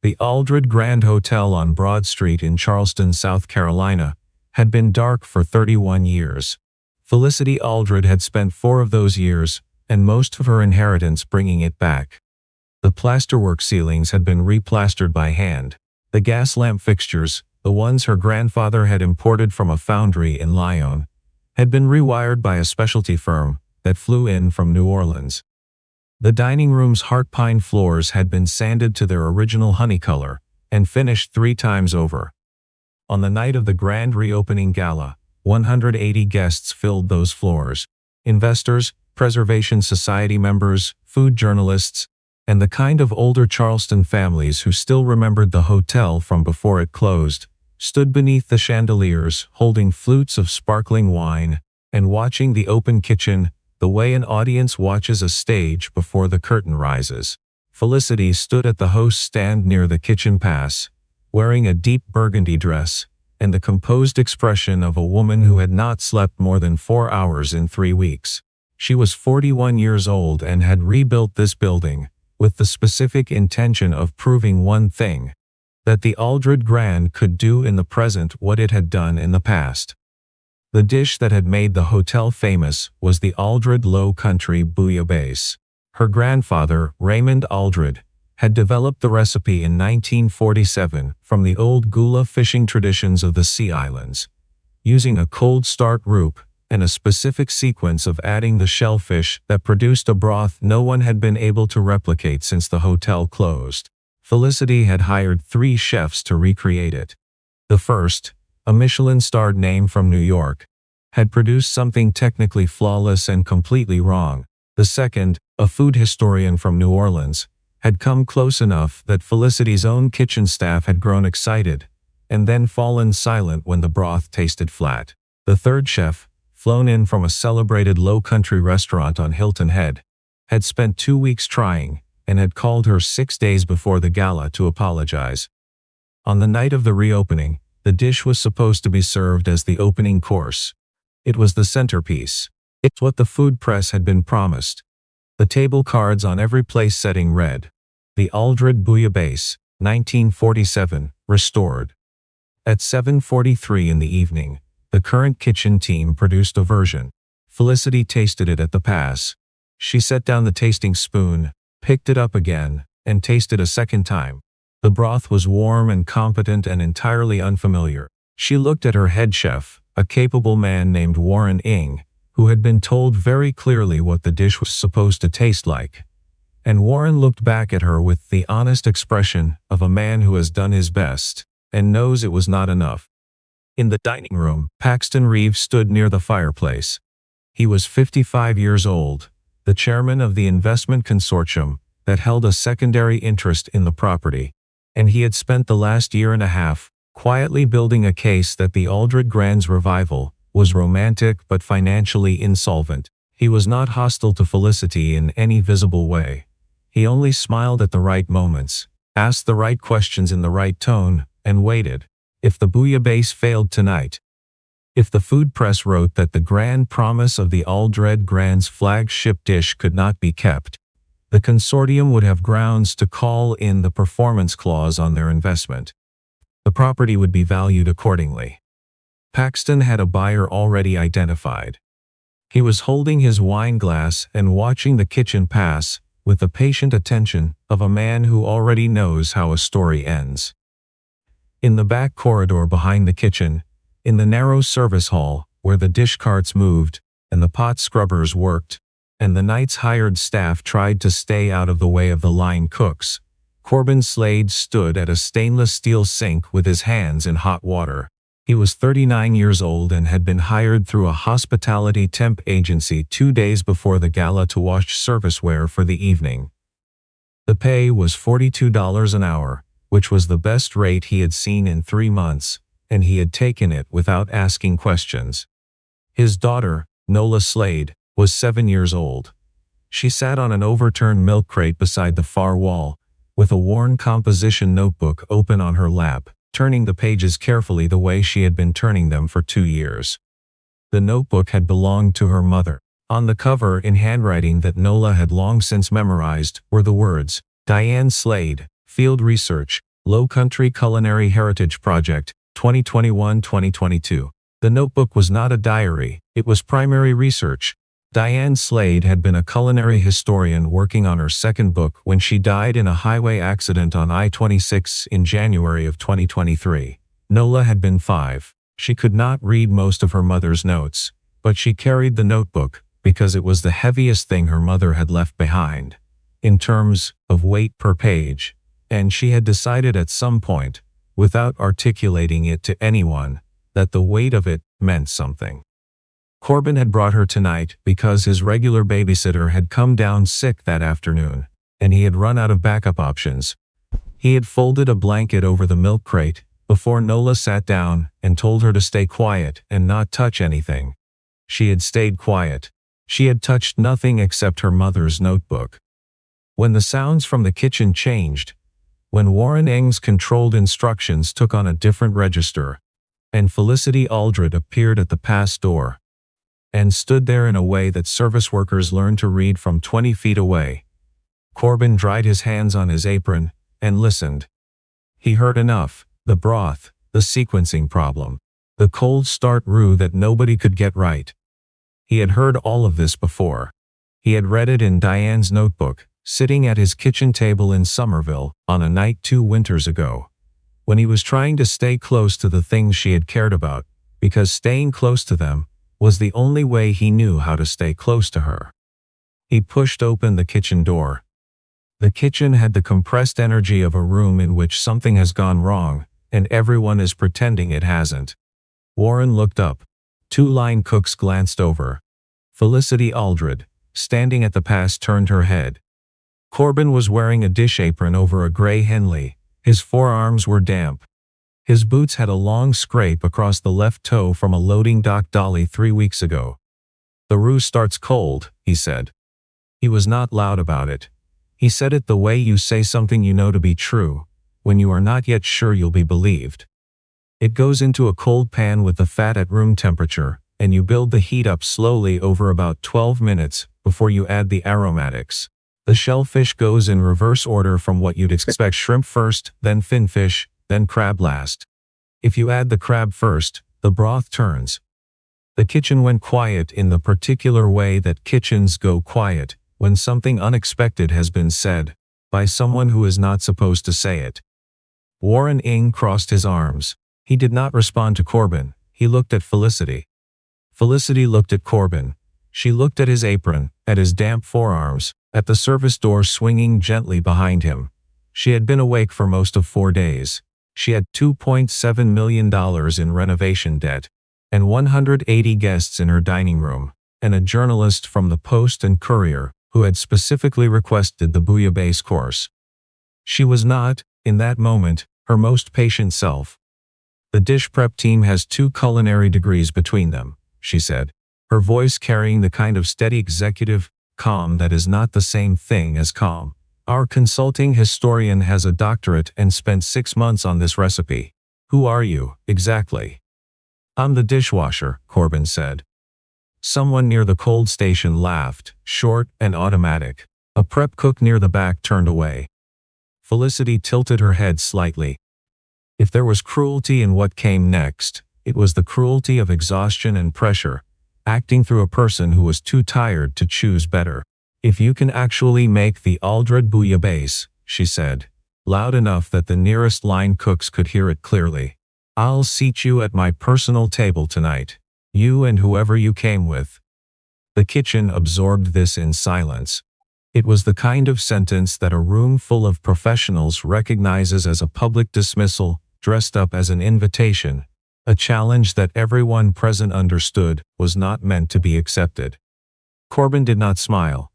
The Aldred Grand Hotel on Broad Street in Charleston, South Carolina, had been dark for 31 years. Felicity Aldred had spent 4 of those years, and most of her inheritance bringing it back. The plasterwork ceilings had been replastered by hand. The gas lamp fixtures, the ones her grandfather had imported from a foundry in Lyon, had been rewired by a specialty firm that flew in from New Orleans. The dining room's heart pine floors had been sanded to their original honey color and finished 3 times over. On the night of the grand reopening gala, 180 guests filled those floors. Investors, Preservation Society members, food journalists, and the kind of older Charleston families who still remembered the hotel from before it closed, stood beneath the chandeliers holding flutes of sparkling wine and watching the open kitchen the way an audience watches a stage before the curtain rises. Felicity stood at the host's stand near the kitchen pass, wearing a deep burgundy dress and the composed expression of a woman who had not slept more than 4 hours in 3 weeks. She was 41 years old and had rebuilt this building with the specific intention of proving one thing: that the Aldred Grand could do in the present what it had done in the past. The dish that had made the hotel famous was the Aldred Low Country bouillabaisse. Her grandfather, Raymond Aldred, had developed the recipe in 1947 from the old Gula fishing traditions of the Sea Islands, using a cold start roux and a specific sequence of adding the shellfish that produced a broth no one had been able to replicate since the hotel closed. Felicity had hired 3 chefs to recreate it. The first, a Michelin-starred name from New York, had produced something technically flawless and completely wrong. The second, a food historian from New Orleans, had come close enough that Felicity's own kitchen staff had grown excited, and then fallen silent when the broth tasted flat. The third chef, flown in from a celebrated low-country restaurant on Hilton Head, had spent 2 weeks trying, and had called her 6 days before the gala to apologize. On the night of the reopening, the dish was supposed to be served as the opening course. It was the centerpiece. It's what the food press had been promised. The table cards on every place setting read, "The Aldred Bouillabaisse, 1947, restored." At 7:43 in the evening, the current kitchen team produced a version. Felicity tasted it at the pass. She set down the tasting spoon, picked it up again, and tasted a second time. The broth was warm and competent and entirely unfamiliar. She looked at her head chef, a capable man named Warren Ing, who had been told very clearly what the dish was supposed to taste like. And Warren looked back at her with the honest expression of a man who has done his best and knows it was not enough. In the dining room, Paxton Reeves stood near the fireplace. He was 55 years old, the chairman of the investment consortium that held a secondary interest in the property, and he had spent the last year and a half quietly building a case that the Aldred Grand's revival was romantic but financially insolvent. He was not hostile to Felicity in any visible way. He only smiled at the right moments, asked the right questions in the right tone, and waited. If the bouillabaisse failed tonight, if the food press wrote that the grand promise of the Aldred Grand's flagship dish could not be kept, the consortium would have grounds to call in the performance clause on their investment. The property would be valued accordingly. Paxton had a buyer already identified. He was holding his wine glass and watching the kitchen pass with the patient attention of a man who already knows how a story ends. In the back corridor behind the kitchen, in the narrow service hall where the dish carts moved and the pot scrubbers worked, and the night's hired staff tried to stay out of the way of the line cooks, Corbin Slade stood at a stainless steel sink with his hands in hot water. He was 39 years old and had been hired through a hospitality temp agency 2 days before the gala to wash serviceware for the evening. The pay was $42 an hour, which was the best rate he had seen in 3 months, and he had taken it without asking questions. His daughter, Nola Slade, was 7 years old. She sat on an overturned milk crate beside the far wall, with a worn composition notebook open on her lap, turning the pages carefully the way she had been turning them for 2 years. The notebook had belonged to her mother. On the cover, in handwriting that Nola had long since memorized, were the words, "Diane Slade, Field Research, Low Country Culinary Heritage Project, 2021-2022. The notebook was not a diary, it was primary research. Diane Slade had been a culinary historian working on her second book when she died in a highway accident on I-26 in January of 2023. Nola had been 5. She could not read most of her mother's notes, but she carried the notebook because it was the heaviest thing her mother had left behind, in terms of weight per page, and she had decided at some point, without articulating it to anyone, that the weight of it meant something. Corbin had brought her tonight because his regular babysitter had come down sick that afternoon, and he had run out of backup options. He had folded a blanket over the milk crate before Nola sat down and told her to stay quiet and not touch anything. She had stayed quiet. She had touched nothing except her mother's notebook. When the sounds from the kitchen changed, when Warren Ng's controlled instructions took on a different register, and Felicity Aldred appeared at the pass door, and stood there in a way that service workers learn to read from 20 feet away, Corbin dried his hands on his apron and listened. He heard enough: the broth, the sequencing problem, the cold start roux that nobody could get right. He had heard all of this before. He had read it in Diane's notebook, sitting at his kitchen table in Somerville on a night 2 winters ago, when he was trying to stay close to the things she had cared about, because staying close to them was the only way he knew how to stay close to her. He pushed open the kitchen door. The kitchen had the compressed energy of a room in which something has gone wrong, and everyone is pretending it hasn't. Warren looked up. 2 line cooks glanced over. Felicity Aldred, standing at the pass, turned her head. Corbin was wearing a dish apron over a gray Henley. His forearms were damp. His boots had a long scrape across the left toe from a loading dock dolly 3 weeks ago. "The roux starts cold," he said. He was not loud about it. He said it the way you say something you know to be true, when you are not yet sure you'll be believed. It goes into a cold pan with the fat at room temperature, and you build the heat up slowly over about 12 minutes before you add the aromatics. The shellfish goes in reverse order from what you'd expect: shrimp first, then finfish, then crab last. If you add the crab first, the broth turns. The kitchen went quiet in the particular way that kitchens go quiet when something unexpected has been said by someone who is not supposed to say it. Warren Ng crossed his arms. He did not respond to Corbin. He looked at Felicity. Felicity looked at Corbin. She looked at his apron, at his damp forearms, at the service door swinging gently behind him. She had been awake for most of 4 days. She had $2.7 million in renovation debt, and 180 guests in her dining room, and a journalist from the Post and Courier who had specifically requested the bouillabaisse course. She was not, in that moment, her most patient self. "The dish prep team has 2 culinary degrees between them," she said, her voice carrying the kind of steady executive calm that is not the same thing as calm. "Our consulting historian has a doctorate and spent 6 months on this recipe. Who are you, exactly?" "I'm the dishwasher," Corbin said. Someone near the cold station laughed, short and automatic. A prep cook near the back turned away. Felicity tilted her head slightly. If there was cruelty in what came next, it was the cruelty of exhaustion and pressure, acting through a person who was too tired to choose better. "If you can actually make the Aldred bouillabaisse," she said, loud enough that the nearest line cooks could hear it clearly, "I'll seat you at my personal table tonight. You and whoever you came with." The kitchen absorbed this in silence. It was the kind of sentence that a room full of professionals recognizes as a public dismissal, dressed up as an invitation, a challenge that everyone present understood was not meant to be accepted. Corbin did not smile.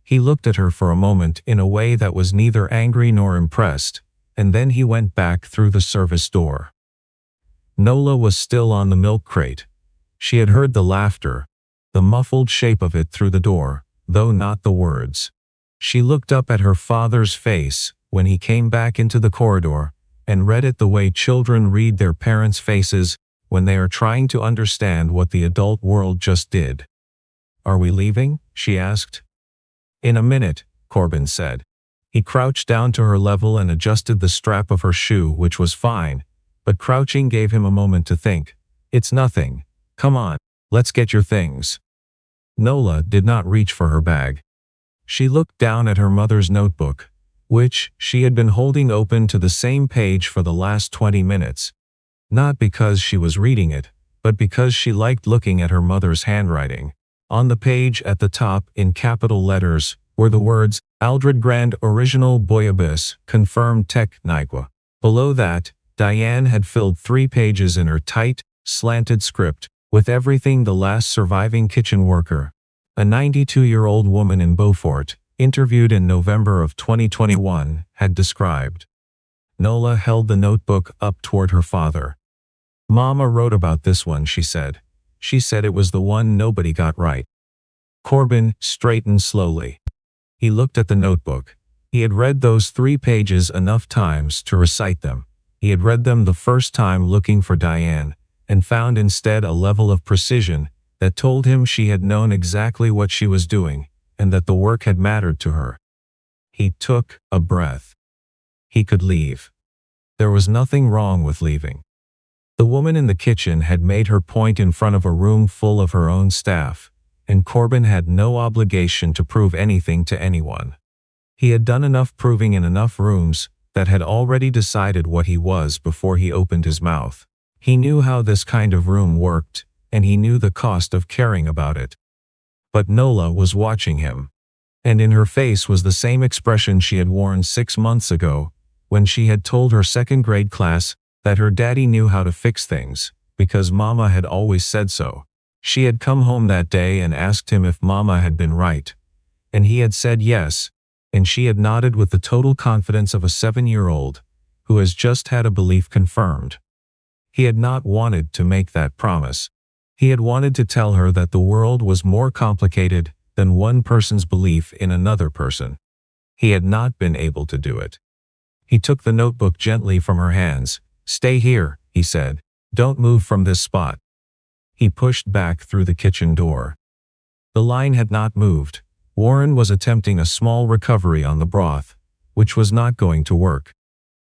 He looked at her for a moment in a way that was neither angry nor impressed, and then he went back through the service door. Nola was still on the milk crate. She had heard the laughter, the muffled shape of it through the door, though not the words. She looked up at her father's face when he came back into the corridor, and read it the way children read their parents' faces when they are trying to understand what the adult world just did. "Are we leaving?" she asked. "In a minute," Corbin said. He crouched down to her level and adjusted the strap of her shoe, which was fine, but crouching gave him a moment to think. It's nothing. Come on, let's get your things. Nola did not reach for her bag. She looked down at her mother's notebook, which she had been holding open to the same page for the last 20 minutes. Not because she was reading it, but because she liked looking at her mother's handwriting. On the page at the top, in capital letters, were the words, Aldred Grand Original Bouillabaisse, Confirmed Tech Niqua. Below that, Diane had filled 3 pages in her tight, slanted script, with everything the last surviving kitchen worker, a 92-year-old woman in Beaufort, interviewed in November of 2021, had described. Nola held the notebook up toward her father. Mama wrote about this one, she said. She said it was the one nobody got right. Corbin straightened slowly. He looked at the notebook. He had read those 3 pages enough times to recite them. He had read them the first time looking for Diane, and found instead a level of precision that told him she had known exactly what she was doing, and that the work had mattered to her. He took a breath. He could leave. There was nothing wrong with leaving. The woman in the kitchen had made her point in front of a room full of her own staff, and Corbin had no obligation to prove anything to anyone. He had done enough proving in enough rooms that had already decided what he was before he opened his mouth. He knew how this kind of room worked, and he knew the cost of caring about it. But Nola was watching him. And in her face was the same expression she had worn 6 months ago, when she had told her second-grade class that her daddy knew how to fix things, because Mama had always said so. She had come home that day and asked him if Mama had been right. And he had said yes, and she had nodded with the total confidence of a 7-year-old who has just had a belief confirmed. He had not wanted to make that promise. He had wanted to tell her that the world was more complicated than one person's belief in another person. He had not been able to do it. He took the notebook gently from her hands. Stay here, he said. Don't move from this spot. He pushed back through the kitchen door. The line had not moved. Warren was attempting a small recovery on the broth, which was not going to work.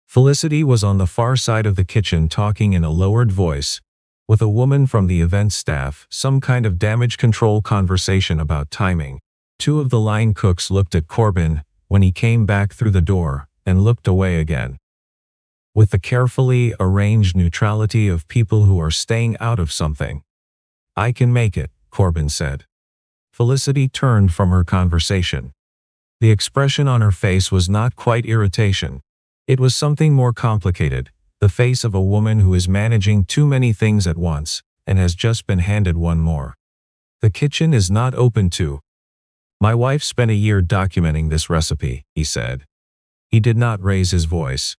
Felicity was on the far side of the kitchen talking in a lowered voice with a woman from the event staff, some kind of damage control conversation about timing. 2 of the line cooks looked at Corbin when he came back through the door and looked away again. With the carefully arranged neutrality of people who are staying out of something. I can make it, Corbin said. Felicity turned from her conversation. The expression on her face was not quite irritation. It was something more complicated, the face of a woman who is managing too many things at once, and has just been handed one more. The kitchen is not open to. My wife spent a year documenting this recipe, he said. He did not raise his voice.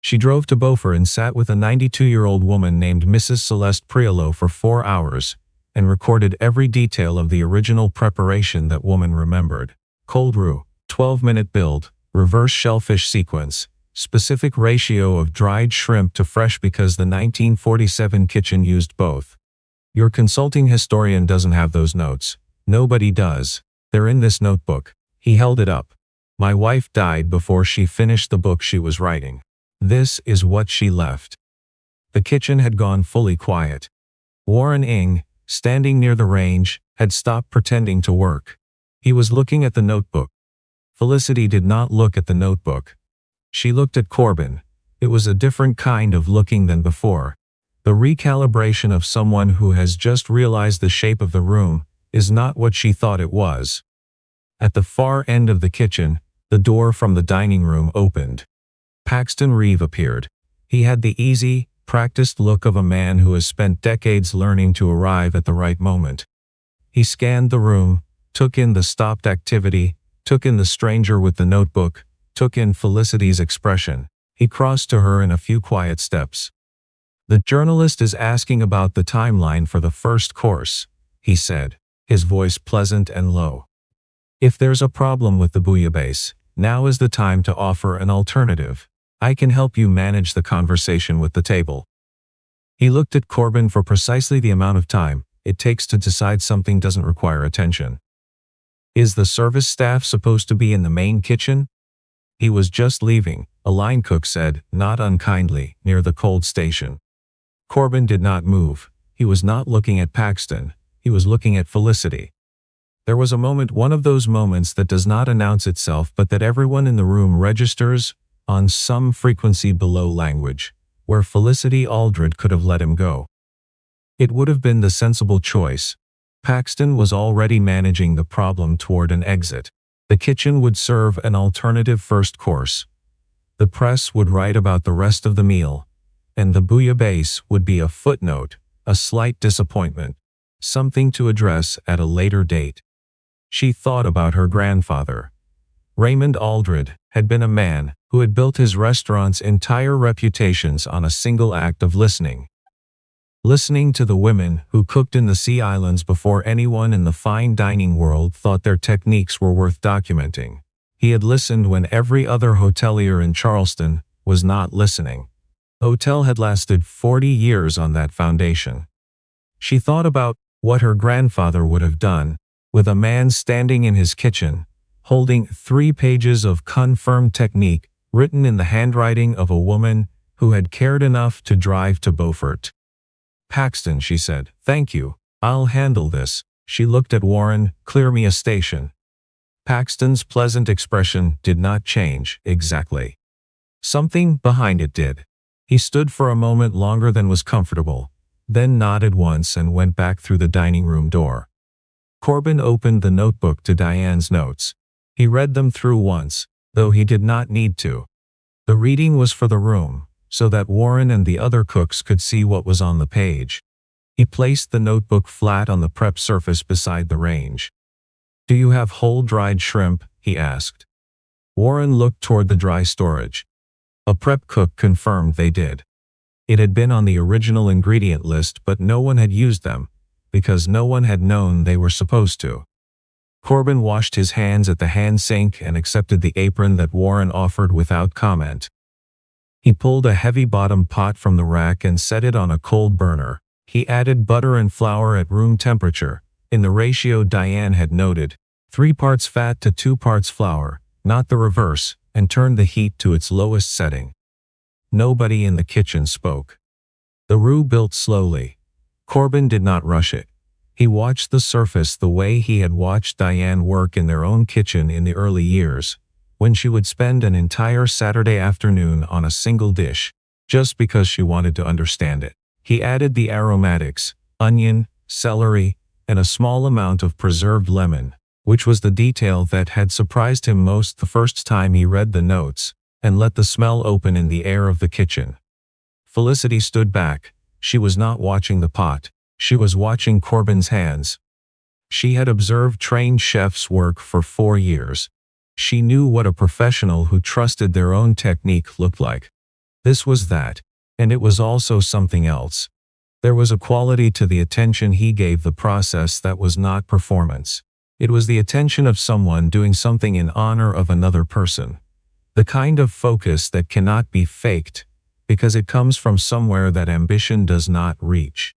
She drove to Beaufort and sat with a 92-year-old woman named Mrs. Celeste Priolo for 4 hours, and recorded every detail of the original preparation that woman remembered. Cold roux, 12-minute build, reverse shellfish sequence, specific ratio of dried shrimp to fresh because the 1947 kitchen used both. Your consulting historian doesn't have those notes. Nobody does. They're in this notebook. He held it up. My wife died before she finished the book she was writing. This is what she left. The kitchen had gone fully quiet. Warren Ing, standing near the range, had stopped pretending to work. He was looking at the notebook. Felicity did not look at the notebook. She looked at Corbin. It was a different kind of looking than before. The recalibration of someone who has just realized the shape of the room is not what she thought it was. At the far end of the kitchen, the door from the dining room opened. Paxton Reeve appeared. He had the easy, practiced look of a man who has spent decades learning to arrive at the right moment. He scanned the room, took in the stopped activity, took in the stranger with the notebook, took in Felicity's expression. He crossed to her in a few quiet steps. The journalist is asking about the timeline for the first course, he said, his voice pleasant and low. If there's a problem with the bouillabaisse, now is the time to offer an alternative. I can help you manage the conversation with the table. He looked at Corbin for precisely the amount of time it takes to decide something doesn't require attention. Is the service staff supposed to be in the main kitchen? He was just leaving, a line cook said, not unkindly, near the cold station. Corbin did not move. He was not looking at Paxton. He was looking at Felicity. There was a moment, one of those moments that does not announce itself but that everyone in the room registers on some frequency below language, where Felicity Aldred could have let him go. It would have been the sensible choice. Paxton was already managing the problem toward an exit. The kitchen would serve an alternative first course. The press would write about the rest of the meal, and the bouillabaisse would be a footnote, a slight disappointment, something to address at a later date. She thought about her grandfather. Raymond Aldred had been a man who had built his restaurant's entire reputations on a single act of listening. Listening to the women who cooked in the Sea Islands before anyone in the fine dining world thought their techniques were worth documenting. He had listened when every other hotelier in Charleston was not listening. The hotel had lasted 40 years on that foundation. She thought about what her grandfather would have done, with a man standing in his kitchen, holding 3 pages of confirmed technique written in the handwriting of a woman who had cared enough to drive to Beaufort. Paxton, she said, thank you. I'll handle this. She looked at Warren, clear me a station. Paxton's pleasant expression did not change, exactly. Something behind it did. He stood for a moment longer than was comfortable, then nodded once and went back through the dining room door. Corbin opened the notebook to Diane's notes. He read them through once, though he did not need to. The reading was for the room, so that Warren and the other cooks could see what was on the page. He placed the notebook flat on the prep surface beside the range. Do you have whole dried shrimp? He asked. Warren looked toward the dry storage. A prep cook confirmed they did. It had been on the original ingredient list, but no one had used them, because no one had known they were supposed to. Corbin washed his hands at the hand sink and accepted the apron that Warren offered without comment. He pulled a heavy-bottomed pot from the rack and set it on a cold burner. He added butter and flour at room temperature, in the ratio Diane had noted, 3 parts fat to 2 parts flour, not the reverse, and turned the heat to its lowest setting. Nobody in the kitchen spoke. The roux built slowly. Corbin did not rush it. He watched the surface the way he had watched Diane work in their own kitchen in the early years, when she would spend an entire Saturday afternoon on a single dish, just because she wanted to understand it. He added the aromatics, onion, celery, and a small amount of preserved lemon, which was the detail that had surprised him most the first time he read the notes, and let the smell open in the air of the kitchen. Felicity stood back. She was not watching the pot. She was watching Corbin's hands. She had observed trained chefs work for 4 years. She knew what a professional who trusted their own technique looked like. This was that, and it was also something else. There was a quality to the attention he gave the process that was not performance. It was the attention of someone doing something in honor of another person. The kind of focus that cannot be faked, because it comes from somewhere that ambition does not reach.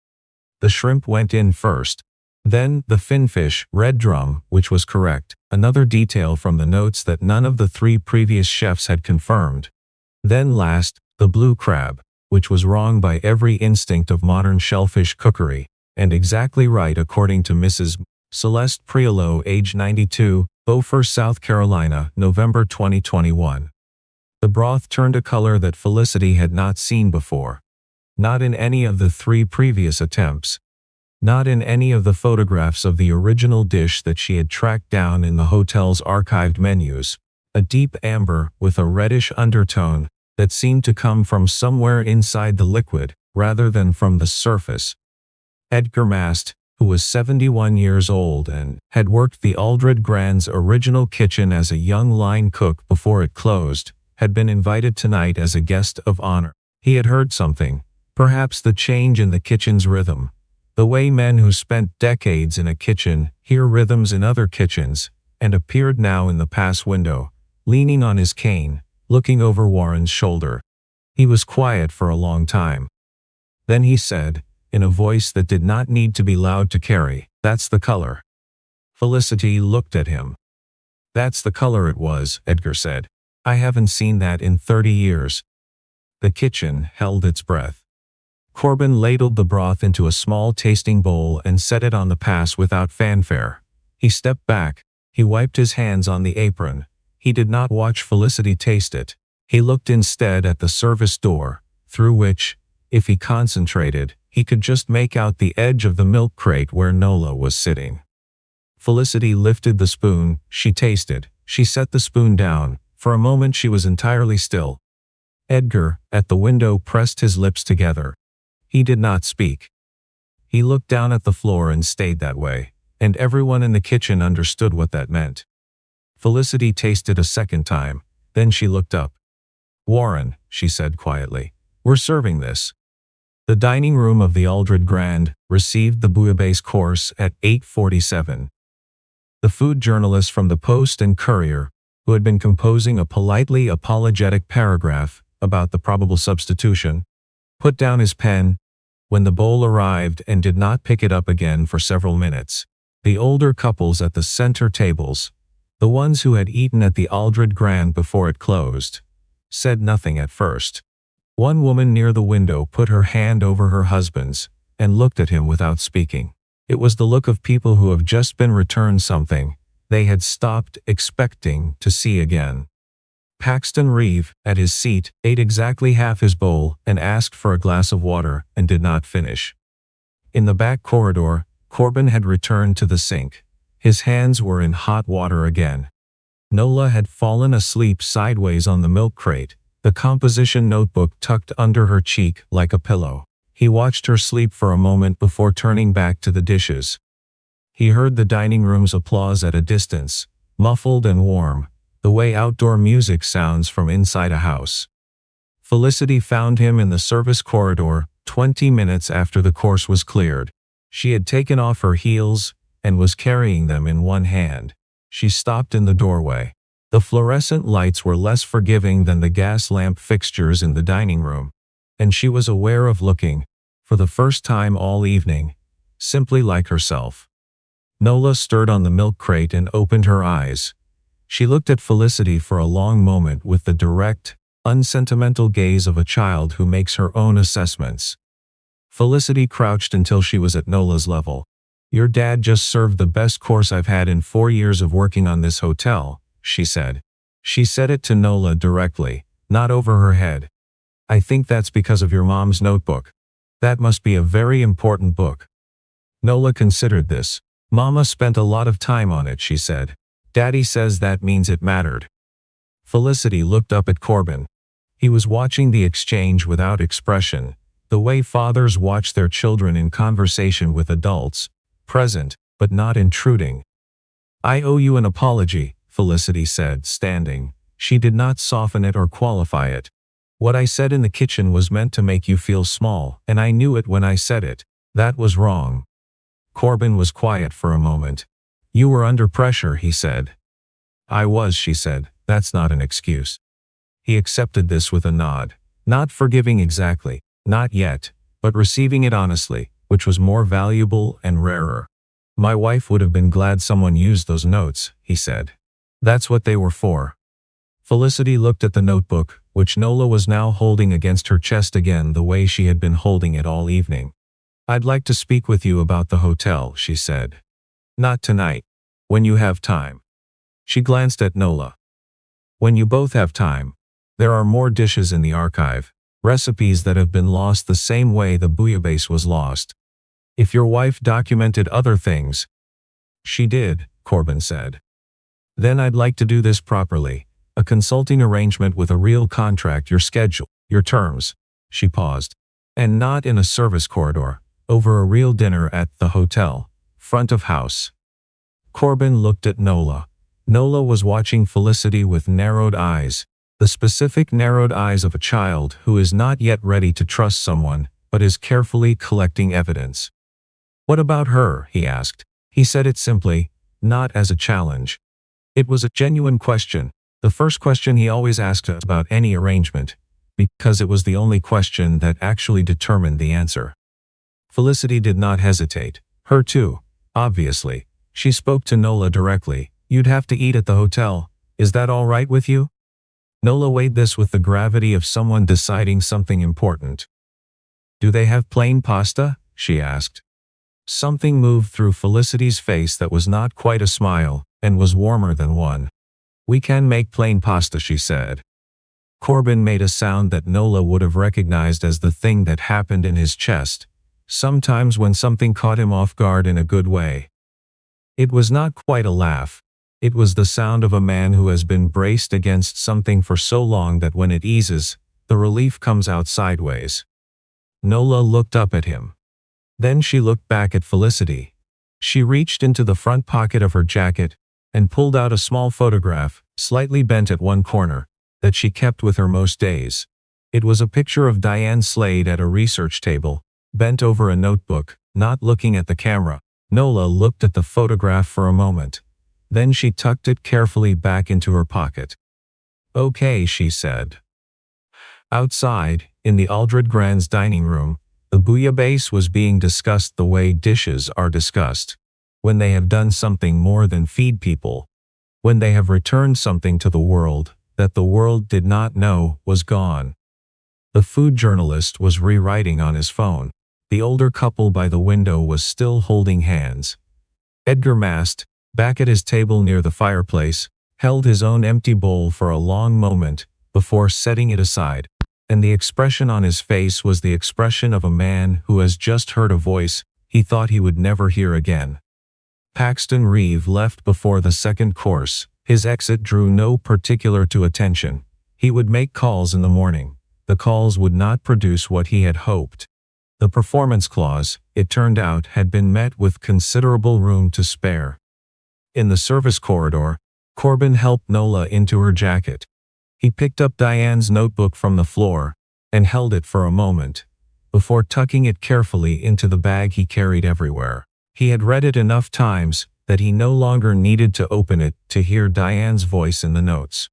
The shrimp went in first. Then, the finfish, red drum, which was correct, another detail from the notes that none of the 3 previous chefs had confirmed. Then last, the blue crab, which was wrong by every instinct of modern shellfish cookery, and exactly right according to Mrs. Celeste Priolo, age 92, Beaufort, South Carolina, November 2021. The broth turned a color that Felicity had not seen before. Not in any of the 3 previous attempts. Not in any of the photographs of the original dish that she had tracked down in the hotel's archived menus. A deep amber with a reddish undertone that seemed to come from somewhere inside the liquid, rather than from the surface. Edgar Mast, who was 71 years old and had worked the Aldred Grand's original kitchen as a young line cook before it closed, had been invited tonight as a guest of honor. He had heard something, perhaps the change in the kitchen's rhythm. The way men who spent decades in a kitchen hear rhythms in other kitchens, and appeared now in the pass window, leaning on his cane, looking over Warren's shoulder. He was quiet for a long time. Then he said, in a voice that did not need to be loud to carry, "That's the color." Felicity looked at him. "That's the color it was," Edgar said. I haven't seen that in 30 years. The kitchen held its breath. Corbin ladled the broth into a small tasting bowl and set it on the pass without fanfare. He stepped back. He wiped his hands on the apron. He did not watch Felicity taste it. He looked instead at the service door, through which, if he concentrated, he could just make out the edge of the milk crate where Nola was sitting. Felicity lifted the spoon. She tasted. She set the spoon down. For a moment she was entirely still. Edgar, at the window, pressed his lips together. He did not speak. He looked down at the floor and stayed that way, and everyone in the kitchen understood what that meant. Felicity tasted a second time, then she looked up. "Warren," she said quietly, "we're serving this." The dining room of the Aldred Grand received the bouillabaisse course at 8:47. The food journalist from the Post and Courier, who had been composing a politely apologetic paragraph about the probable substitution, put down his pen when the bowl arrived and did not pick it up again for several minutes. The older couples at the center tables, the ones who had eaten at the Aldred Grand before it closed, said nothing at first. One woman near the window put her hand over her husband's and looked at him without speaking. It was the look of people who have just been returned something they had stopped expecting to see again. Paxton Reeve, at his seat, ate exactly half his bowl and asked for a glass of water and did not finish. In the back corridor, Corbin had returned to the sink. His hands were in hot water again. Nola had fallen asleep sideways on the milk crate, the composition notebook tucked under her cheek like a pillow. He watched her sleep for a moment before turning back to the dishes. He heard the dining room's applause at a distance, muffled and warm, the way outdoor music sounds from inside a house. Felicity found him in the service corridor 20 minutes after the course was cleared. She had taken off her heels and was carrying them in one hand. She stopped in the doorway. The fluorescent lights were less forgiving than the gas lamp fixtures in the dining room, and she was aware of looking, for the first time all evening, simply like herself. Nola stirred on the milk crate and opened her eyes. She looked at Felicity for a long moment with the direct, unsentimental gaze of a child who makes her own assessments. Felicity crouched until she was at Nola's level. "Your dad just served the best course I've had in 4 years of working on this hotel," she said. She said it to Nola directly, not over her head. "I think that's because of your mom's notebook. That must be a very important book." Nola considered this. "Mama spent a lot of time on it," she said. "Daddy says that means it mattered." Felicity looked up at Corbin. He was watching the exchange without expression, the way fathers watch their children in conversation with adults, present, but not intruding. "I owe you an apology," Felicity said, standing. She did not soften it or qualify it. "What I said in the kitchen was meant to make you feel small, and I knew it when I said it. That was wrong." Corbin was quiet for a moment. "You were under pressure," he said. "I was," she said. "That's not an excuse." He accepted this with a nod. Not forgiving exactly, not yet, but receiving it honestly, which was more valuable and rarer. "My wife would have been glad someone used those notes," he said. "That's what they were for." Felicity looked at the notebook, which Nola was now holding against her chest again the way she had been holding it all evening. "I'd like to speak with you about the hotel," she said. "Not tonight. When you have time." She glanced at Nola. "When you both have time. There are more dishes in the archive, recipes that have been lost the same way the bouillabaisse was lost. If your wife documented other things." "She did," Corbin said. "Then I'd like to do this properly. A consulting arrangement with a real contract, your schedule, your terms." She paused. "And not in a service corridor. Over a real dinner at the hotel, front of house." Corbin looked at Nola. Nola was watching Felicity with narrowed eyes, the specific narrowed eyes of a child who is not yet ready to trust someone, but is carefully collecting evidence. "What about her?" he asked. He said it simply, not as a challenge. It was a genuine question, the first question he always asked about any arrangement, because it was the only question that actually determined the answer. Felicity did not hesitate. Her too, obviously. She spoke to Nola directly. "You'd have to eat at the hotel. Is that all right with you?" Nola weighed this with the gravity of someone deciding something important. "Do they have plain pasta?" she asked. Something moved through Felicity's face that was not quite a smile, and was warmer than one. "We can make plain pasta," she said. Corbin made a sound that Nola would have recognized as the thing that happened in his chest, sometimes when something caught him off guard in a good way. It was not quite a laugh. It was the sound of a man who has been braced against something for so long that when it eases, the relief comes out sideways. Nola looked up at him. Then she looked back at Felicity. She reached into the front pocket of her jacket and pulled out a small photograph, slightly bent at one corner, that she kept with her most days. It was a picture of Diane Slade at a research table, bent over a notebook, not looking at the camera. Nola looked at the photograph for a moment. Then she tucked it carefully back into her pocket. "Okay," she said. Outside, in the Aldred Grand's dining room, the bouillabaisse was being discussed the way dishes are discussed. When they have done something more than feed people. When they have returned something to the world that the world did not know was gone. The food journalist was rewriting on his phone. The older couple by the window was still holding hands. Edgar Mast, back at his table near the fireplace, held his own empty bowl for a long moment before setting it aside, and the expression on his face was the expression of a man who has just heard a voice he thought he would never hear again. Paxton Reeve left before the second course. His exit drew no particular attention. He would make calls in the morning. The calls would not produce what he had hoped. The performance clause, it turned out, had been met with considerable room to spare. In the service corridor, Corbin helped Nola into her jacket. He picked up Diane's notebook from the floor and held it for a moment, before tucking it carefully into the bag he carried everywhere. He had read it enough times that he no longer needed to open it to hear Diane's voice in the notes.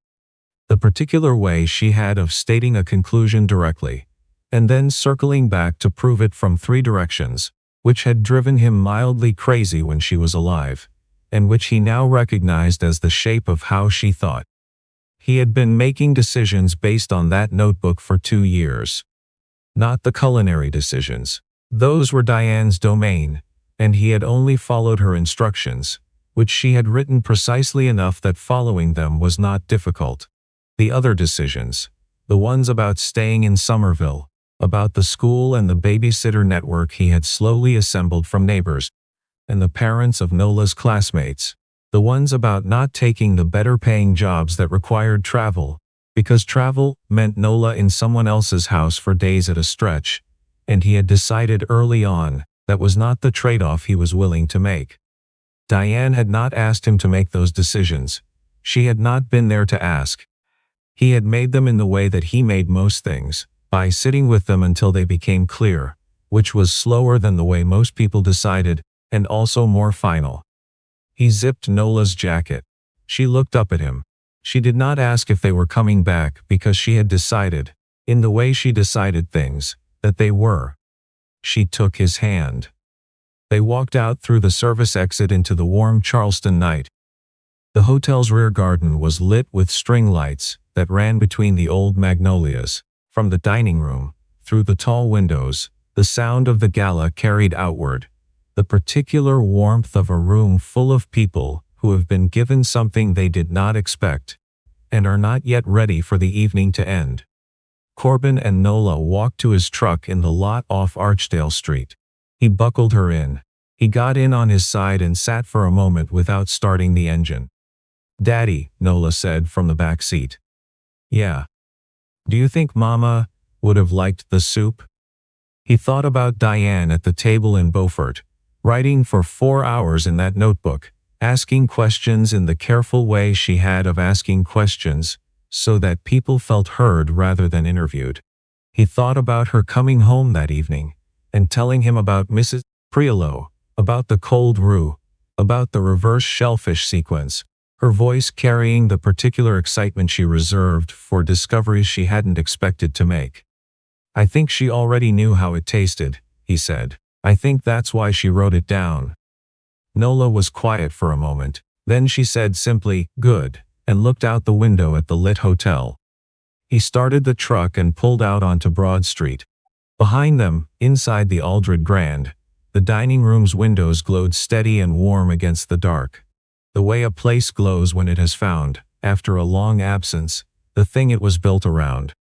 The particular way she had of stating a conclusion directly, and then circling back to prove it from three directions, which had driven him mildly crazy when she was alive, and which he now recognized as the shape of how she thought. He had been making decisions based on that notebook for 2 years. Not the culinary decisions. Those were Diane's domain, and he had only followed her instructions, which she had written precisely enough that following them was not difficult. The other decisions, the ones about staying in Somerville, about the school and the babysitter network he had slowly assembled from neighbors, and the parents of Nola's classmates, the ones about not taking the better-paying jobs that required travel, because travel meant Nola in someone else's house for days at a stretch, and he had decided early on that was not the trade-off he was willing to make. Diane had not asked him to make those decisions. She had not been there to ask. He had made them in the way that he made most things, by sitting with them until they became clear, which was slower than the way most people decided, and also more final. He zipped Nola's jacket. She looked up at him. She did not ask if they were coming back because she had decided, in the way she decided things, that they were. She took his hand. They walked out through the service exit into the warm Charleston night. The hotel's rear garden was lit with string lights that ran between the old magnolias. From the dining room, through the tall windows, the sound of the gala carried outward, the particular warmth of a room full of people who have been given something they did not expect, and are not yet ready for the evening to end. Corbin and Nola walked to his truck in the lot off Archdale Street. He buckled her in. He got in on his side and sat for a moment without starting the engine. "Daddy," Nola said from the back seat. "Yeah. Do you think Mama would have liked the soup?" He thought about Diane at the table in Beaufort, writing for 4 hours in that notebook, asking questions in the careful way she had of asking questions, so that people felt heard rather than interviewed. He thought about her coming home that evening, and telling him about Mrs. Priolo, about the cold roux, about the reverse shellfish sequence, her voice carrying the particular excitement she reserved for discoveries she hadn't expected to make. "I think she already knew how it tasted," he said. "I think that's why she wrote it down." Nola was quiet for a moment. Then she said simply, "Good," and looked out the window at the lit hotel. He started the truck and pulled out onto Broad Street. Behind them, inside the Aldred Grand, the dining room's windows glowed steady and warm against the dark. The way a place glows when it has found, after a long absence, the thing it was built around.